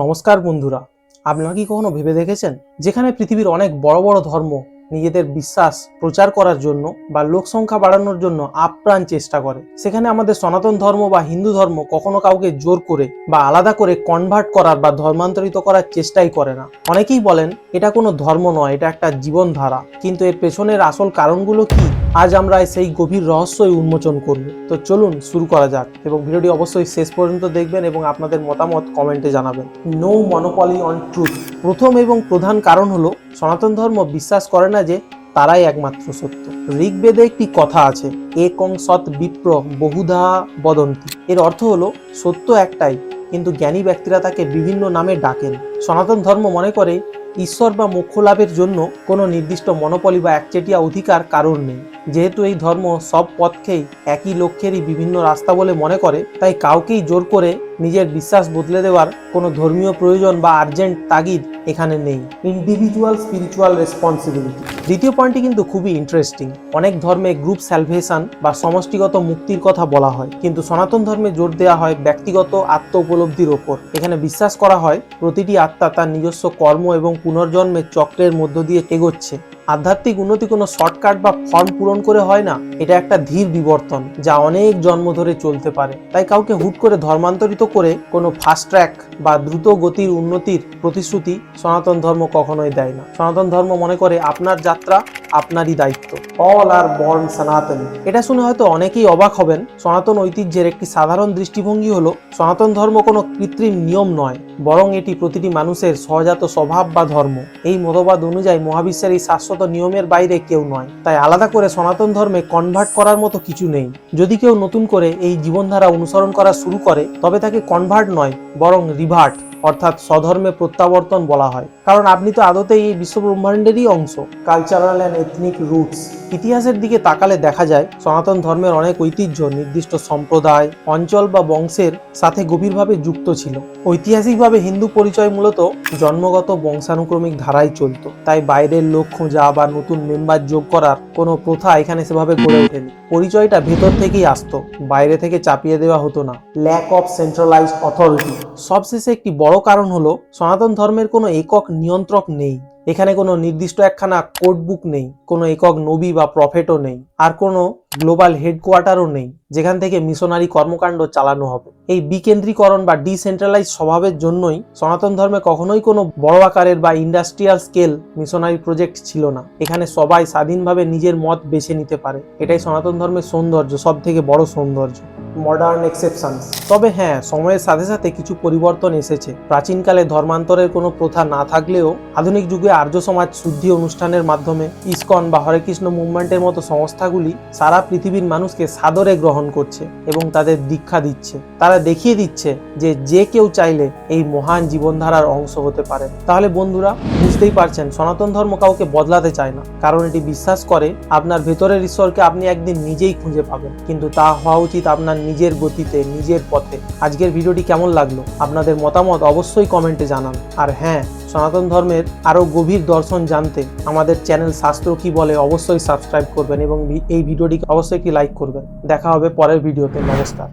নমস্কার বন্ধুরা, আপনারা কি কখনো ভেবে দেখেছেন যেখানে পৃথিবীর অনেক বড় বড় ধর্ম নিজেদের বিশ্বাস প্রচার করার জন্য বা লোক সংখ্যা বাড়ানোর জন্য আপ্রাণ চেষ্টা করে, সেখানে আমাদের সনাতন ধর্ম বা হিন্দু ধর্ম কখনো কাউকে জোর করে বা আলাদা করে কনভার্ট করার বা ধর্মান্তরিত করার চেষ্টাই করে না। অনেকেই বলেন এটা কোনো ধর্ম নয়, এটা একটা জীবনধারা। কিন্তু এর পেছনের আসল কারণগুলো কি, আজ আমরা সেই গভীর রহস্যই উন্মোচন করব। তো চলুন শুরু করা যাক, এবং ভিডিওটি অবশ্যই শেষ পর্যন্ত দেখবেন এবং আপনাদের মতামত কমেন্টে জানাবেন। No monopoly on truth. প্রথম এবং প্রধান কারণ হলো সনাতন ধর্ম বিশ্বাস করে না যে তারাই একমাত্র সত্য। ঋগ্বেদে একটি কথা আছে, একং সৎ বিপ্র বহুধা বদন্তি। এর অর্থ হলো সত্য একটাই, কিন্তু জ্ঞানী ব্যক্তিরা তাকে বিভিন্ন নামে ডাকেন। সনাতন ধর্ম মনে করে ঈশ্বর বা মোক্ষ লাভের জন্য কোনো নির্দিষ্ট মনোপলি বা একচেটিয়া অধিকার কারণ নেই। যেহেতু এই ধর্ম সব পথকেই একই লক্ষ্যেরই বিভিন্ন রাস্তা বলে মনে করে, তাই কাউকেই জোর করে নিজের বিশ্বাস বদলে দেওয়ার কোনো ধর্মীয় প্রয়োজন বা আর্জেন্ট তাগিদ এখানে নেই। Individual spiritual responsibility. দ্বিতীয় পয়েন্টটি কিন্তু খুবই ইন্টারেস্টিং। অনেক ধর্মে গ্রুপ স্যালভেশন বা সমষ্টিগত মুক্তির কথা বলা হয়, কিন্তু সনাতন ধর্মে জোর দেওয়া হয় ব্যক্তিগত আত্ম উপলব্ধির ওপর। এখানে বিশ্বাস করা হয় প্রতিটি আত্মা তার নিজস্ব কর্ম এবং পুনর্জন্মের চক্রের মধ্য দিয়ে এগোচ্ছে। আধ্যাত্মিক উন্নতি কোনো শর্টকাট বা ফর্ম পূরণ করে হয় না, এটা একটা ধীর বিবর্তন যা অনেক জন্ম ধরে চলতে পারে। তাই কাউকে হুট করে ধর্মান্তরিত করে কোনো ফাস্ট ট্র্যাক বা দ্রুত গতির উন্নতির প্রতিশ্রুতি সনাতন ধর্ম কখনোই দেয় না। সনাতন ধর্ম মনে করে আপনার যাত্রা আপনারই দায়িত্ব। অল আর বর্ন সনাতনী। এটা শুনে হয়তো অনেকেই অবাক হবেন। সনাতন ঐতিহ্যের একটি সাধারণ দৃষ্টিভঙ্গি হলো সনাতন ধর্ম কোনো কৃত্রিম নিয়ম নয়, বরং এটি প্রতিটি মানুষের সহজাত স্বভাব বা ধর্ম। এই মতবাদ অনুযায়ী মহাবিশ্বের এই শাশ্বত নিয়মের বাইরে কেউ নয়, তাই আলাদা করে সনাতন ধর্মে কনভার্ট করার মতো কিছু নেই। যদি কেউ নতুন করে এই জীবনধারা অনুসরণ করা শুরু করে, তবে তাকে কনভার্ট নয় বরং রিভার্ট অর্থাৎ স্বধর্মে প্রত্যাবর্তন বলা হয়, কারণ আপনি তো আদতেই এই বিশ্বব্রহ্মাণ্ডেরই অংশ। Cultural and ethnic roots. ইতিহাসের দিকে তাকালে দেখা যায় সনাতন ধর্মের অনেক ঐতিহ্য নির্দিষ্ট সম্প্রদায়, অঞ্চল বা বংশের সাথে গভীরভাবে যুক্ত ছিল। ঐতিহাসিকভাবে হিন্দু পরিচয় মূলত জন্মগত বংশানুক্রমিক ধারায় চলত, তাই বাইরের লোক খোঁজা বা নতুন মেম্বার যোগ করার কোনো প্রথা এখানে সেভাবে গড়ে ওঠেনি। পরিচয়টা ভেতর থেকেই আসতো, বাইরে থেকে চাপিয়ে দেওয়া হতো না। Lack of centralized authority. সবশেষে একটি বড় কারণ হলো সনাতন ধর্মের কোনো একক নিয়ন্ত্রক নেই। এখানে কোনো নির্দিষ্ট একখানা কোড বুক নেই, কোনো একক নবী বা প্রফেটও নেই, আর কোনো গ্লোবাল হেডকোয়ার্টারও নেই যেখান থেকে মিশনারি কর্মকাণ্ড চালানো হবে। এই বিকেন্দ্রীকরণ বা ডিসেন্ট্রালাইজ স্বভাবের জন্যই সনাতন ধর্মে কখনোই কোনো বড় আকারের বা ইন্ডাস্ট্রিয়াল স্কেল মিশনারি প্রজেক্ট ছিল না। এখানে সবাই স্বাধীনভাবে নিজের মত বেছে নিতে পারে। এটাই সনাতন ধর্মের সৌন্দর্য, সব থেকে বড় সৌন্দর্য। Modern exceptions. তবে হ্যাঁ, সময়ের সাথে সাথে কিছু পরিবর্তন এসেছে। প্রাচীনকালে ধর্মান্তরের কোনো প্রথা না থাকলেও আধুনিক যুগে আর্য সমাজ শুদ্ধি অনুষ্ঠানের মাধ্যমে ইসকন বা হরে কৃষ্ণ মুভমেন্টের মতো সংস্থাগুলি সারা পৃথিবীর মানুষকে সাদরে গ্রহণ করছে এবং তাদের দীক্ষা দিচ্ছে। তারা দেখিয়ে দিচ্ছে যে যে কেউ চাইলে এই মহান জীবনধারার অংশ হতে পারে। তাহলে বন্ধুরা, বুঝতেই পারছেন সনাতন ধর্ম কাউকে বদলাতে চায় না, কারণ এটি বিশ্বাস করে আপনার ভেতরের ঈশ্বরকে আপনি একদিন নিজেই খুঁজে পাবেন, কিন্তু তা হওয়া উচিত আপনার নিজের গতিতে, নিজের পথে। আজকের ভিডিওটি কেমন লাগলো আপনাদের মতামত অবশ্যই কমেন্টে জানান। আর হ্যাঁ, সনাতন ধর্মের আরও গভীর দর্শন জানতে আমাদের চ্যানেল শাস্ত্র কি বলে অবশ্যই সাবস্ক্রাইব করবেন এবং এই ভিডিওটিকে অবশ্যই একটি লাইক করবেন। দেখা হবে পরের ভিডিওতে। নমস্কার।